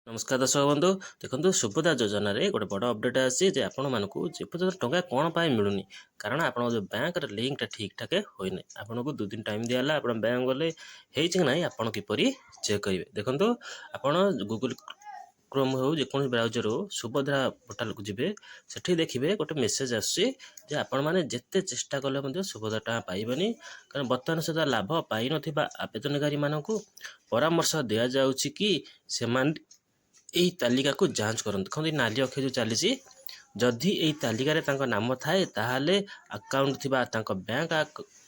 नमस्कार दर्शक बंधु देखो सुभद्रा योजना रे गोटे बड़ अपडेट आसी आपण मानक जेपर्यंत टंका कौन पाई मिलूनी कारण आपण जो बैंक लिंक ठीक ठाक होना आपन को 2 दिन टाइम दियाला आप बैंक गले कि ना आप किपरि चेक करेंगे देखो आपण गूगल क्रोम हो जेको ब्राउजर हो सुभद्रा पोर्टाल को जीवे सेठी देखिए गोटे मेसेज आसुचे आपण मैंने जिते चेष्टा कले सुभद्रा टाँग पाइबनी कारण बर्तमान सुधा लाभ पाई नथिबा आवेदनकारी मानक परामर्श दिया जाउछि कि सेमान यही तालिका को जांच करते देखते नाली अक्षर जो चली जदि यही तालिकार नाम थाए ताहले अकाउंट थिबा तांको बैंक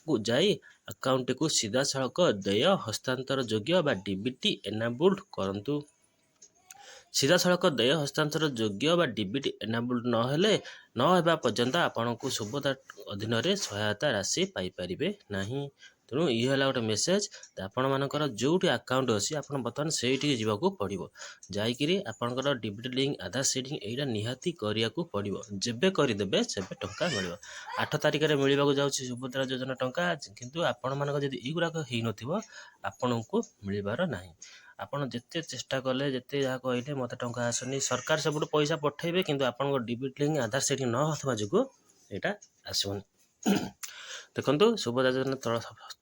को जाई अकाउंट को सीधा सड़क देय हस्तांतर योग्य बा डीबीटी एनाबल्ड करंतु सीधा सड़क देय हस्तांतर योग्य बा डीबीटी एनाबल्ड न हेबा पर्यंत आपन को सुभद्रा अधीन रे सहायता राशि पाई परिबे नाही। तेणु ये है गोटे मेसेज आपण मानकर जो अकाउंट अच्छी आप बर्तमान से जावाक पड़ो जाकि आपंकर डीबीटी लिंक आधार सेटिंग यहाँ निहाती करिया को पड़ो जेबे करदे से टंका मिल 8 तारिख में मिलवा जाऊँगी सुभद्रा योजना टंका किंतु आपण मानक जब युराक हो न आपण को मिलबार ना आपड़ जिते चेष्टा कले जिते जहाँ कहले मत टंका आसनी सरकार सब पैसा पठेबे किंतु आपण डीबीटी लिंक आधार सेटिंग न होता जो यहाँ आसबनी देखो सुभद्रा योजना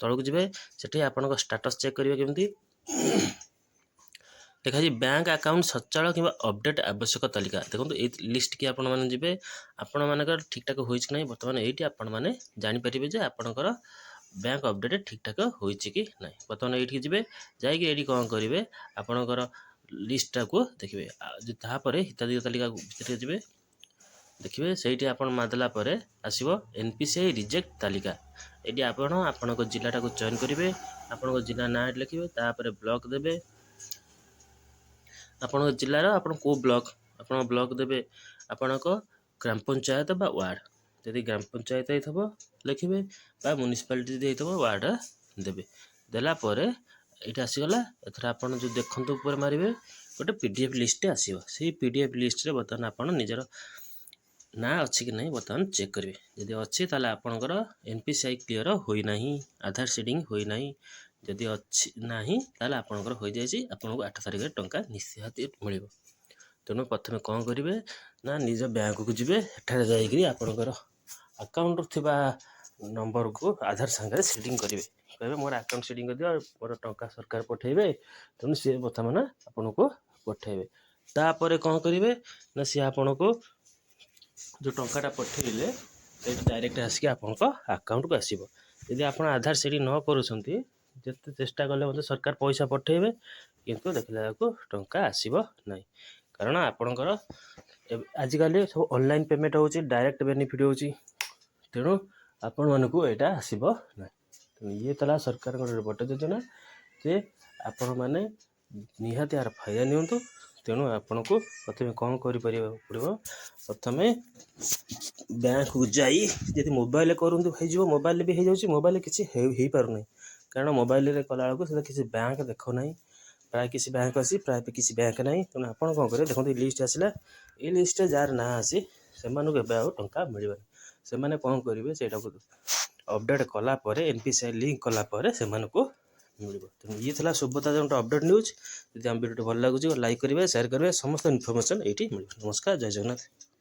तलक जी से आपन स्टाटस चेक करेंगे केमती देखा बैंक अकाउंट सचाल कि अपडेट आवश्यक तालिका देखो ये लिस्ट की आपण मैंने जी आपण मानक ठीक ठाक हो बर्तमान ये आपण मैंने जापर जे आपणकर बैंक अपडेट ठीक ठाक हो कि ना बर्तमान ये जी जाकि कौन करेंगे आपणकर लिस्टा को देखिए तापर हिताधिकारी तालिका भितर जी देखिए से आप मारदेला आसो एनपीसीआई रिजेक्ट तालिका ये आपण जिलाटा को चयन करेंगे आपण जिला ना लिखे तापर ब्लॉक देवे आपण जिलार आप ब्लॉक आप ब्लॉक देवे आपण ग्राम पंचायत बा वार्ड यदि ग्राम पंचायत हो लिखे बा म्युनिसिपालिटी वार्ड देवे देलापर ये आसीगला एथर आप जो देखते मारे गोटे पीडीएफ लिस्ट आसो से पीडीएफ लिस्ट रे बर्तमान आप निजर ना अच्छी कि नहीं बर्तमान चेक करेंगे जदि अच्छी ताला आपणकर एनपीसीआई क्लियर होना आधार सेटिंग होना जदि अच्छी ना ताला आपणकर हो जाए आपको 8 तारिख में टंका निश्चित मिल तेणु प्रथम कौन करेंगे ना निज बैंक को जी एठार जाकर अकाउंट थिबा नंबर को आधार सांगे सेटिंग करेंगे कहे मोर अकाउंट सेटिंग कर दियो मोर टंका सरकार पठेबे तेणु सी बर्तमान आपन को पठेबे तापर कौन करेंगे ना सी आपन को जो टंकाटा पठेले डायरेक्ट आसिक आपण अकाउंट को आसो यदि आप आधार सेटिंग न करुँचे जिते चेष्टा कले मतलब सरकार पैसा पठेबे किंतु देखला टंका आसब ना कारण आपणकर आजिकल सब ऑनलाइन पेमेंट हो डायरेक्ट बेनिफिट हो तेणु आपण मानक यहाँ आसब ना तेणु ये तला सरकार बड़ योजना जे आपण मैंने निहाती यार फायदा नियंतु तेणु आपण को प्रथम कौन कर पड़ो प्रथम बैंक को जाई यदि मोबाइल करूँ मोबाइल भी हो मोबाइल किसी हो पार ना कारण मोबाइल कला बेलू किसी बैंक देख ना प्राय किसी बैंक अच्छी प्राय किसी बैंक ना तेणु आप कौन करेंगे देखो लिस्ट आसला ये लिस्ट जार ना आसी से टंका मिल से कौन करेंगे से अपडेट कलापर एनपीसीआई लिंक कलापर से मिल तेणु ये था सुभद्रा जो अपडेट न्यूज यदि आम वीडियो भल लगे लाइक करेंगे शेयर करेंगे समस्त इनफर्मेशन ये मिल नमस्कार जय जगन्नाथ।